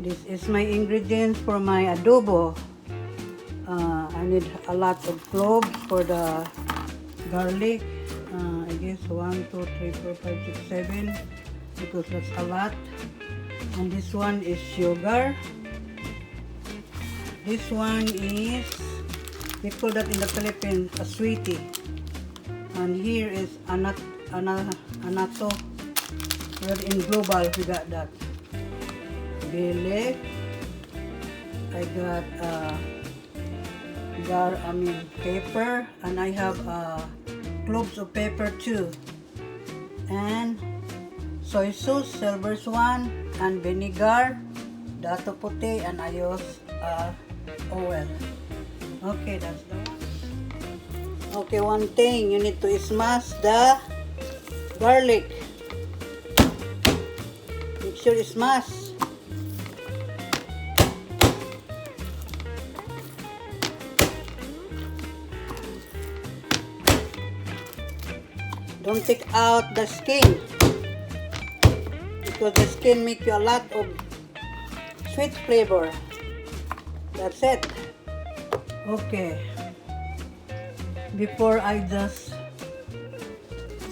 This is my ingredients for my adobo. I need a lot of cloves for the garlic. I guess 1, 2, 3, 4, 5, 6, 7 because that's a lot. And this one is sugar. This one is, we call that in the Philippines a sweetie. And here is anato. Well, in global we got that. Bele. I got pepper, and I have cloves of pepper too, and soy sauce, silver swan, and vinegar, dato puti, and I use oil. Okay, that's the one. Okay, one thing, you need to smash the garlic. Make sure you smash. Don't take out the skin because the skin make you a lot of sweet flavor. That's it. Okay. Before I just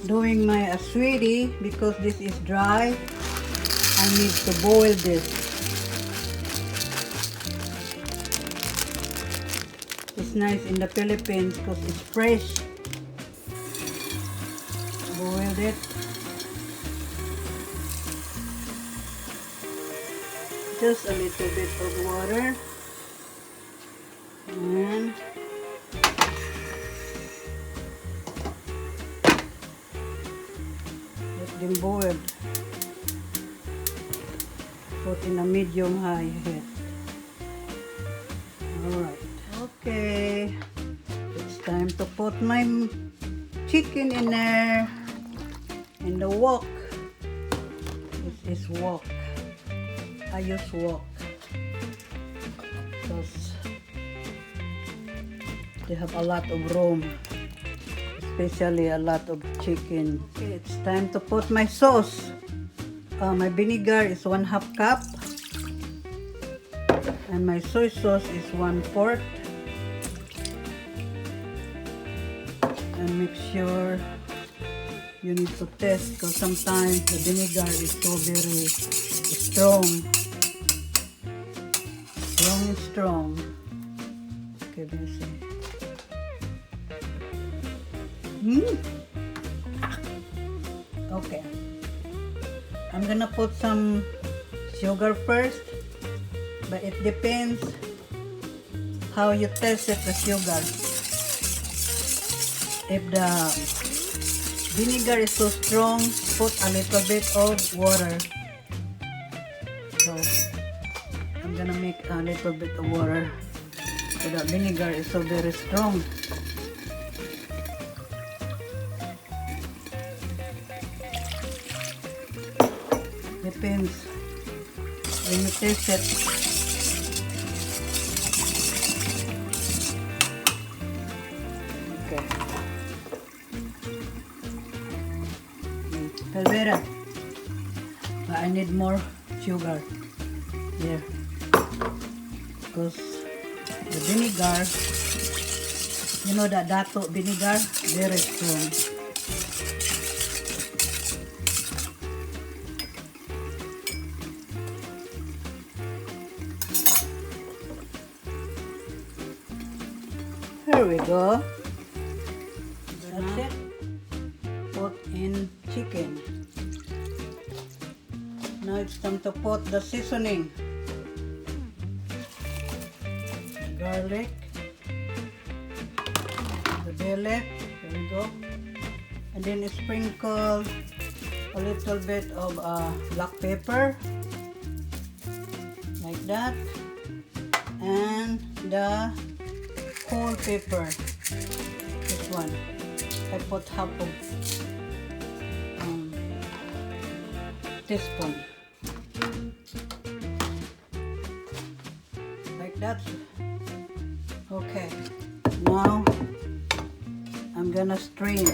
doing my sweetie, because this is dry, I need to boil this. It's nice in the Philippines because it's fresh. Boiled it. Just a little bit of water. And let them boil. Put in a medium high heat. Alright. Okay. It's time to put my chicken in there. In the wok. This is wok. I use wok because they have a lot of room, especially a lot of chicken. Okay, it's time to put my sauce. My vinegar is 1/2 cup, and my soy sauce is 1/4. And make sure you need to test because sometimes the vinegar is so very strong. Strong. Okay, let's see. Okay. I'm gonna put some sugar first, but it depends how you test it, the sugar. If the vinegar is so strong, put a little bit of water. So I'm gonna make a little bit of water. So the vinegar is so very strong. Depends when you taste it. Okay. Calvera. But I need more sugar there because the vinegar, you know that dato vinegar, very strong. Here we go. That's it. Put in chicken. Now it's time to put the seasoning. Garlic. The bele. There we go. And then sprinkle a little bit of black pepper. Like that. And the whole pepper. This one. I put half of teaspoon. Like that. Okay. Now I'm gonna strain.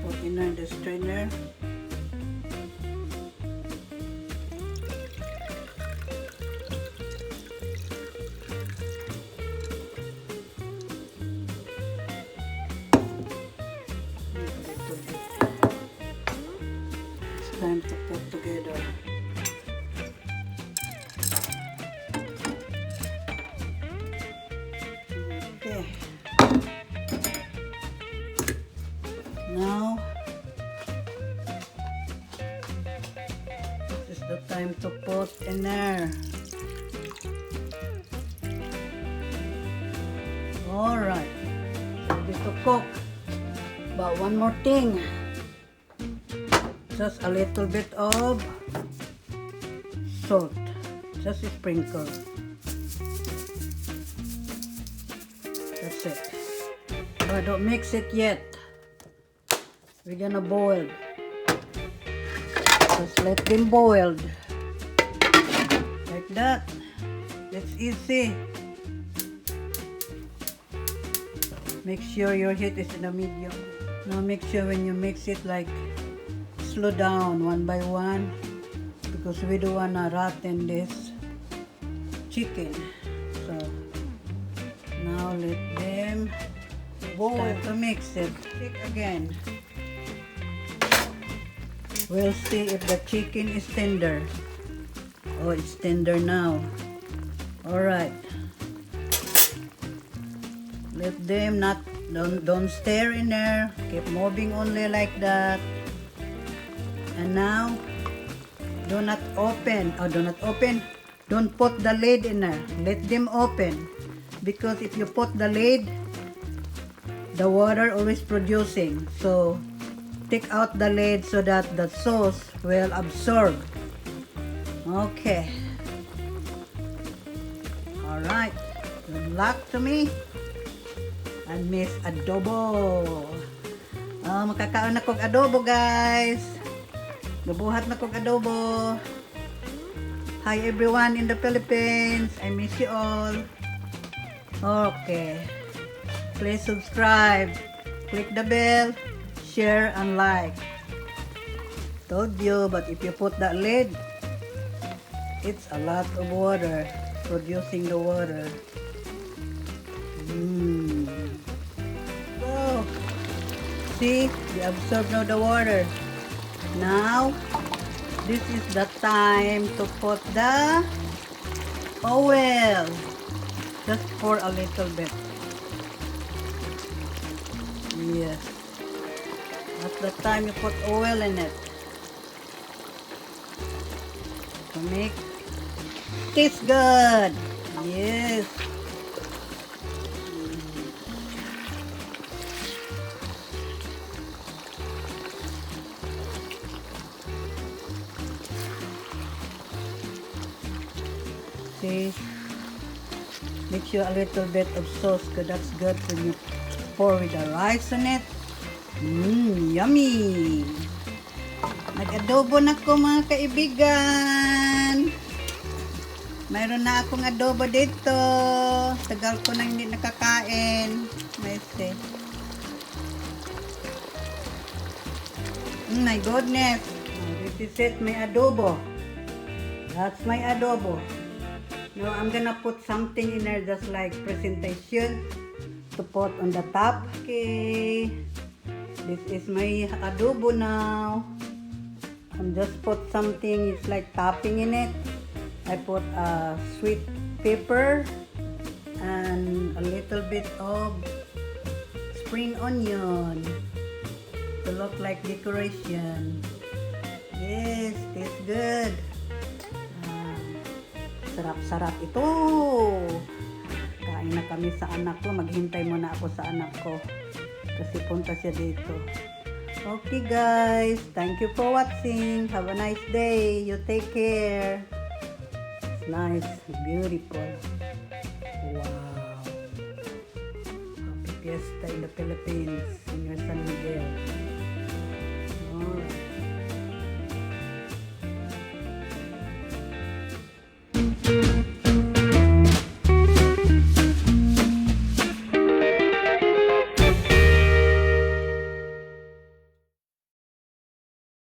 Put in the strainer. put in there. Alright, ready to cook. But one more thing, just a little bit of salt, just a sprinkle. That's it. But don't mix it yet. We're gonna boil. Just let them boil. Like that. That's easy. Make sure your heat is in a medium. Now make sure when you mix it, like, slow down one by one, because we don't wanna rotten this chicken. So now let them boil. Time to mix it. Check again. We'll see if the chicken is tender. Oh, it's tender now. Alright. Let them don't stir in there. Keep moving only like that. And now, do not open. Don't put the lid in there. Let them open. Because if you put the lid, the water always producing. So, take out the lid so that the sauce will absorb. Okay. Alright. Good luck to me. And Miss Adobo. Makakaon na kong adobo, guys. Nabuhat na kong adobo. Hi everyone in the Philippines. I miss you all. Okay. Please subscribe. Click the bell. Share and like. Told you, but if you put that lid, it's a lot of water. Producing the water. Oh, see, we absorb now the water. Now, this is the time to put the oil. Just pour a little bit. Yes. That's the time you put oil in it. To make taste good. Yes. See, make sure a little bit of sauce, because that's good when you pour with the rice on it. Yummy! Nag-adobo na ko, mga kaibigan. Mayroon na akong adobo dito. Tagal ko na hindi nakakain. May say. My goodness. This is it, my adobo. That's my adobo. Now I'm gonna put something in there just like presentation to put on the top. Okay. This is my adobo now. And just put something, it's like topping in it. I put a sweet pepper and a little bit of spring onion to look like decoration. Yes, tastes good. Sarap-sarap ito. Kain na kami sa anak ko. Maghintay muna ako sa anak ko. Kasi punta siya dito. Okay guys. Thank you for watching. Have a nice day. You take care. It's nice. Beautiful. Wow. Happy Fiesta in the Philippines. In your San Miguel. Alright.